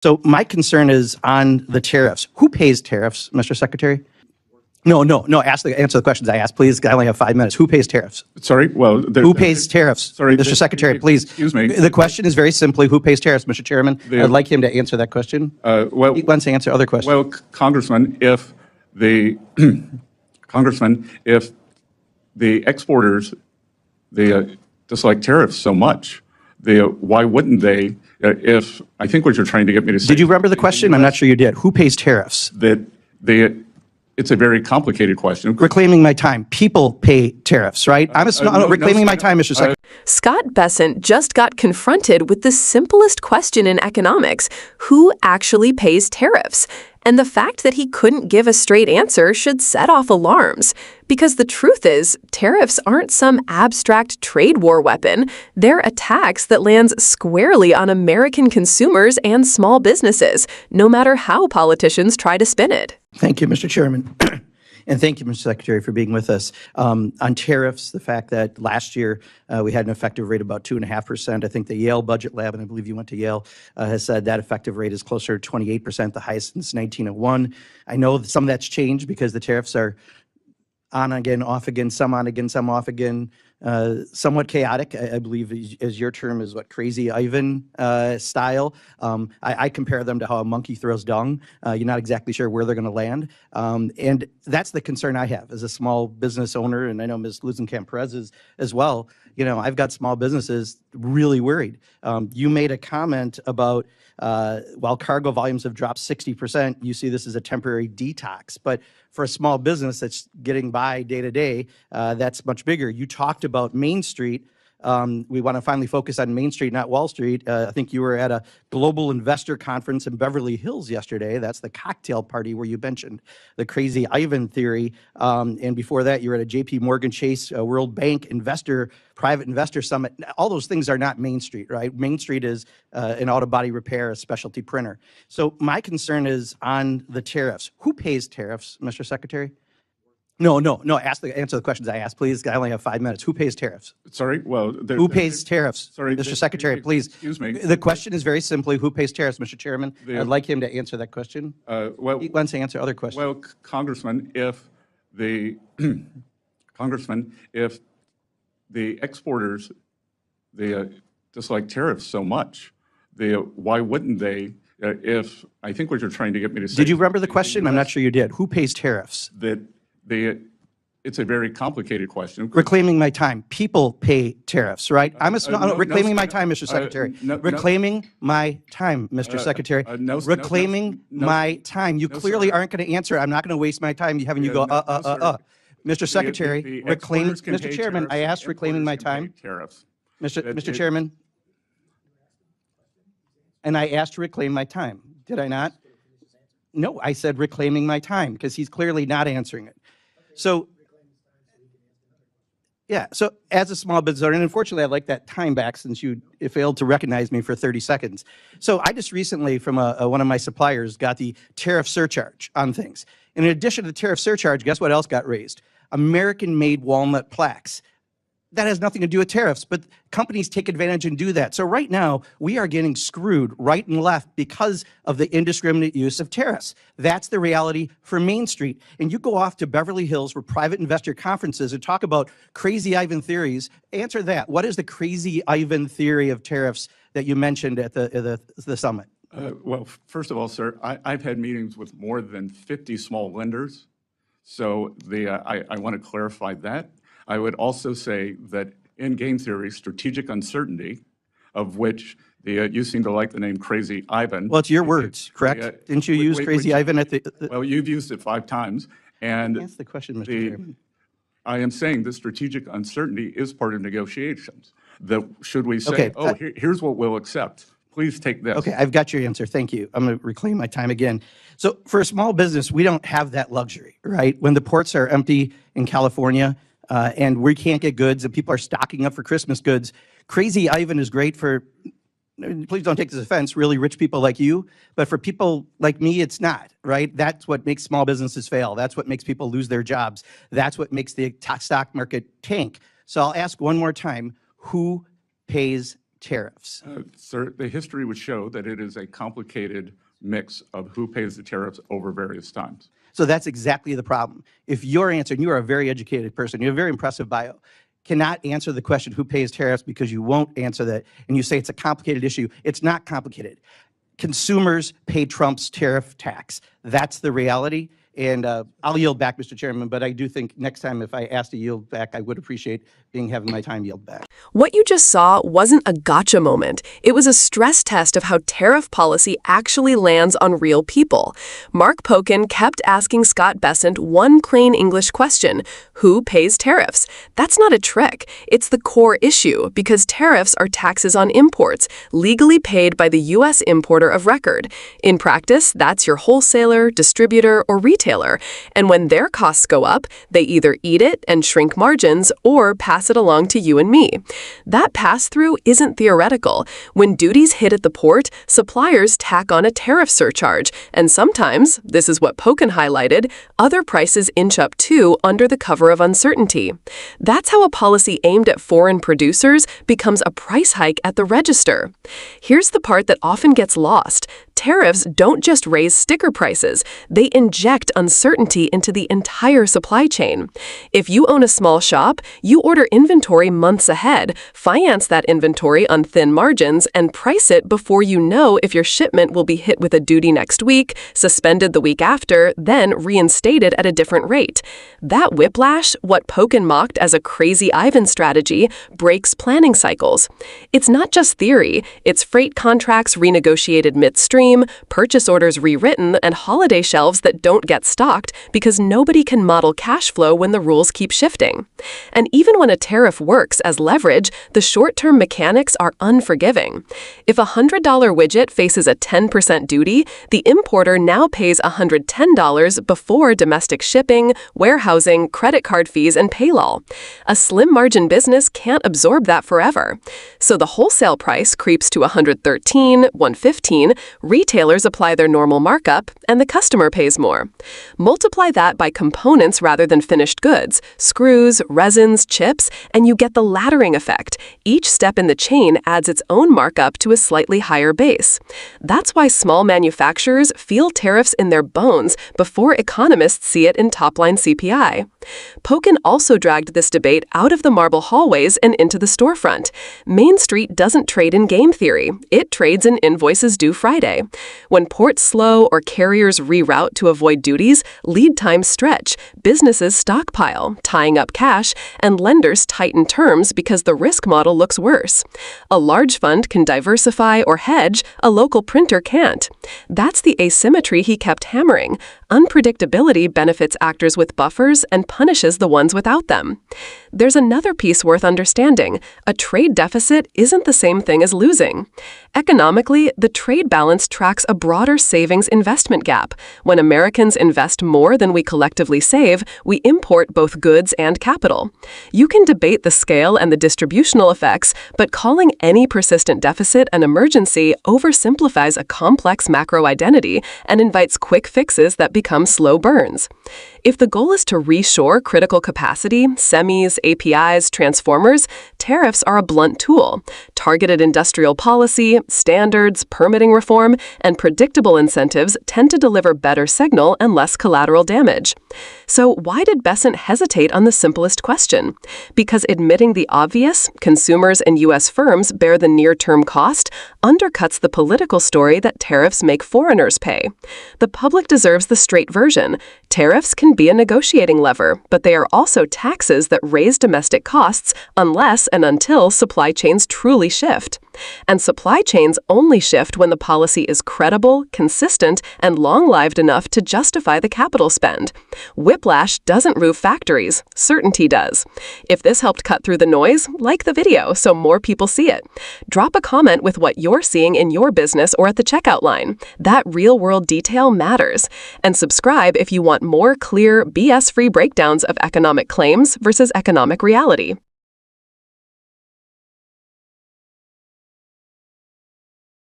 So my concern is on the tariffs. Who pays tariffs, Mr. Secretary? No. Answer the questions I asked, please. I only have 5 minutes. Who pays tariffs? Sorry. Well, who pays tariffs? Sorry, Mr. Secretary, please. Excuse me. The question is very simply, who pays tariffs, Mr. Chairman? I'd like him to answer that question. Well, He wants to answer other questions. Well, Congressman, if the exporters they dislike tariffs so much, why wouldn't they? If I think what you're trying to get me to say. Did you remember the question? I'm not sure you did. Who pays tariffs? It's a very complicated question. Reclaiming my time. People pay tariffs, right? Reclaiming my time, Mr. Secretary. Scott Bessent just got confronted with the simplest question in economics: who actually pays tariffs? And the fact that he couldn't give a straight answer should set off alarms. Because the truth is, tariffs aren't some abstract trade war weapon. They're a tax that lands squarely on American consumers and small businesses, no matter how politicians try to spin it. Thank you, Mr. Chairman. And thank you, Mr. Secretary, for being with us. On tariffs, the fact that last year we had an effective rate of about 2.5%. I think the Yale Budget Lab, and I believe you went to Yale, has said that effective rate is closer to 28%, the highest since 1901. I know that some of that's changed because the tariffs are on again, off again, some on again, some off again, somewhat chaotic. I believe as your term is what, Crazy Ivan style. I compare them to how a monkey throws dung. You're not exactly sure where they're going to land. And that's the concern I have as a small business owner, and I know Ms. Luzenkamp-Perez is as well. You know, I've got small businesses really worried. You made a comment about while cargo volumes have dropped 60%, you see this as a temporary detox. But for a small business that's getting by day to day, that's much bigger. You talked about Main Street. We want to finally focus on Main Street, not Wall Street. I think you were at a global investor conference in Beverly Hills yesterday. That's the cocktail party where you mentioned the Crazy Ivan theory. And before that, you were at a JP Morgan Chase World Bank private investor summit. All those things are not Main Street, right? Main Street is an auto body repair, a specialty printer. So my concern is on the tariffs. Who pays tariffs, Mr. Secretary? No. Answer the questions I asked, please. I only have 5 minutes. Who pays tariffs? Sorry. Well, who pays tariffs? Sorry, Mr. Secretary, please. Excuse me. The question is very simply, who pays tariffs, Mr. Chairman? I'd like him to answer that question. Well, he wants to answer other questions. Well, Congressman, if the exporters dislike tariffs so much, why wouldn't they? If I think what you're trying to get me to say. Did you remember the question? I'm not sure you did. Who pays tariffs? It's a very complicated question. Reclaiming my time. People pay tariffs, right? Reclaiming my time, Mr. Secretary. Reclaiming my time, Mr. Secretary. Reclaiming my time. You clearly aren't going to answer. I'm not going to waste my time having you go, Mr. Secretary, Mr. Chairman, I asked reclaiming my time. Mr. Chairman, and I asked to reclaim my time. Did I not? No, I said reclaiming my time because he's clearly not answering it. So, yeah, so as a small business owner, and unfortunately I like that time back since you failed to recognize me for 30 seconds. So I just recently from one of my suppliers got the tariff surcharge on things. And in addition to the tariff surcharge, guess what else got raised? American-made walnut plaques. That has nothing to do with tariffs, but companies take advantage and do that. So right now, we are getting screwed right and left because of the indiscriminate use of tariffs. That's the reality for Main Street. And you go off to Beverly Hills for private investor conferences and talk about Crazy Ivan theories. Answer that. What is the Crazy Ivan theory of tariffs that you mentioned at the summit? Well, first of all, sir, I've had meetings with more than 50 small lenders. So I want to clarify that. I would also say that in game theory, strategic uncertainty, of which you seem to like the name Crazy Ivan. Well, it's your words, correct? Didn't you use Crazy Ivan at the? Well, you've used it 5 times. And that's the question, Mr. Chairman. I am saying the strategic uncertainty is part of negotiations. That should we say, here's what we'll accept. Please take this. Okay, I've got your answer. Thank you. I'm going to reclaim my time again. So for a small business, we don't have that luxury, right? When the ports are empty in California, and we can't get goods and people are stocking up for Christmas goods. Crazy Ivan is great for, please don't take this offense, really rich people like you, but for people like me, it's not, right? That's what makes small businesses fail. That's what makes people lose their jobs. That's what makes the stock market tank. So I'll ask one more time, who pays tariffs? Sir, the history would show that it is a complicated mix of who pays the tariffs over various times. So that's exactly the problem. If your answer, and you are a very educated person, you have a very impressive bio, cannot answer the question who pays tariffs because you won't answer that, and you say it's a complicated issue, it's not complicated. Consumers pay Trump's tariff tax. That's the reality. And I'll yield back, Mr. Chairman, but I do think next time if I asked to yield back, I would appreciate having my time yield back. What you just saw wasn't a gotcha moment. It was a stress test of how tariff policy actually lands on real people. Mark Pocan kept asking Scott Bessent one plain English question: who pays tariffs? That's not a trick. It's the core issue, because tariffs are taxes on imports, legally paid by the U.S. importer of record. In practice, that's your wholesaler, distributor, or retailer. And when their costs go up, they either eat it and shrink margins or pass it along to you and me. That pass-through isn't theoretical. When duties hit at the port, suppliers tack on a tariff surcharge, and sometimes, this is what Pocan highlighted, other prices inch up too under the cover of uncertainty. That's how a policy aimed at foreign producers becomes a price hike at the register. Here's the part that often gets lost. Tariffs don't just raise sticker prices, they inject uncertainty into the entire supply chain. If you own a small shop, you order inventory months ahead, finance that inventory on thin margins, and price it before you know if your shipment will be hit with a duty next week, suspended the week after, then reinstated at a different rate. That whiplash, what Pocan mocked as a crazy Ivan strategy, breaks planning cycles. It's not just theory, it's freight contracts renegotiated midstream, purchase orders rewritten, and holiday shelves that don't get stocked because nobody can model cash flow when the rules keep shifting. And even when a tariff works as leverage, the short-term mechanics are unforgiving. If a $100 widget faces a 10% duty, the importer now pays $110 before domestic shipping, warehousing, credit card fees, and payroll. A slim margin business can't absorb that forever. So the wholesale price creeps to $113, $115, retailers apply their normal markup, and the customer pays more. Multiply that by components rather than finished goods, screws, resins, chips, and you get the laddering effect. Each step in the chain adds its own markup to a slightly higher base. That's why small manufacturers feel tariffs in their bones before economists see it in top-line CPI. Pocan also dragged this debate out of the marble hallways and into the storefront. Main Street doesn't trade in game theory. It trades in invoices due Friday. When ports slow or carriers reroute to avoid duties, lead times stretch, businesses stockpile, tying up cash, and lenders tighten terms because the risk model looks worse. A large fund can diversify or hedge, a local printer can't. That's the asymmetry he kept hammering. Unpredictability benefits actors with buffers and punishes the ones without them. There's another piece worth understanding. A trade deficit isn't the same thing as losing. Economically, the trade balance tracks a broader savings-investment gap. When Americans invest more than we collectively save, we import both goods and capital. You can debate the scale and the distributional effects, but calling any persistent deficit an emergency oversimplifies a complex macro identity and invites quick fixes that become slow burns. If the goal is to reshore critical capacity, semis, APIs, transformers, tariffs are a blunt tool. Targeted industrial policy, standards, permitting reform, and predictable incentives tend to deliver better signal and less collateral damage. So why did Bessent hesitate on the simplest question? Because admitting the obvious, consumers and U.S. firms bear the near-term cost, undercuts the political story that tariffs make foreigners pay. The public deserves the straight version. Tariffs can be a negotiating lever, but they are also taxes that raise domestic costs unless and until supply chains truly shift. And supply chains only shift when the policy is credible, consistent, and long-lived enough to justify the capital spend. Whiplash doesn't roof factories, certainty does. If this helped cut through the noise, like the video so more people see it. Drop a comment with what you're seeing in your business or at the checkout line. That real-world detail matters. And subscribe if you want more clear, BS-free breakdowns of economic claims versus economic reality.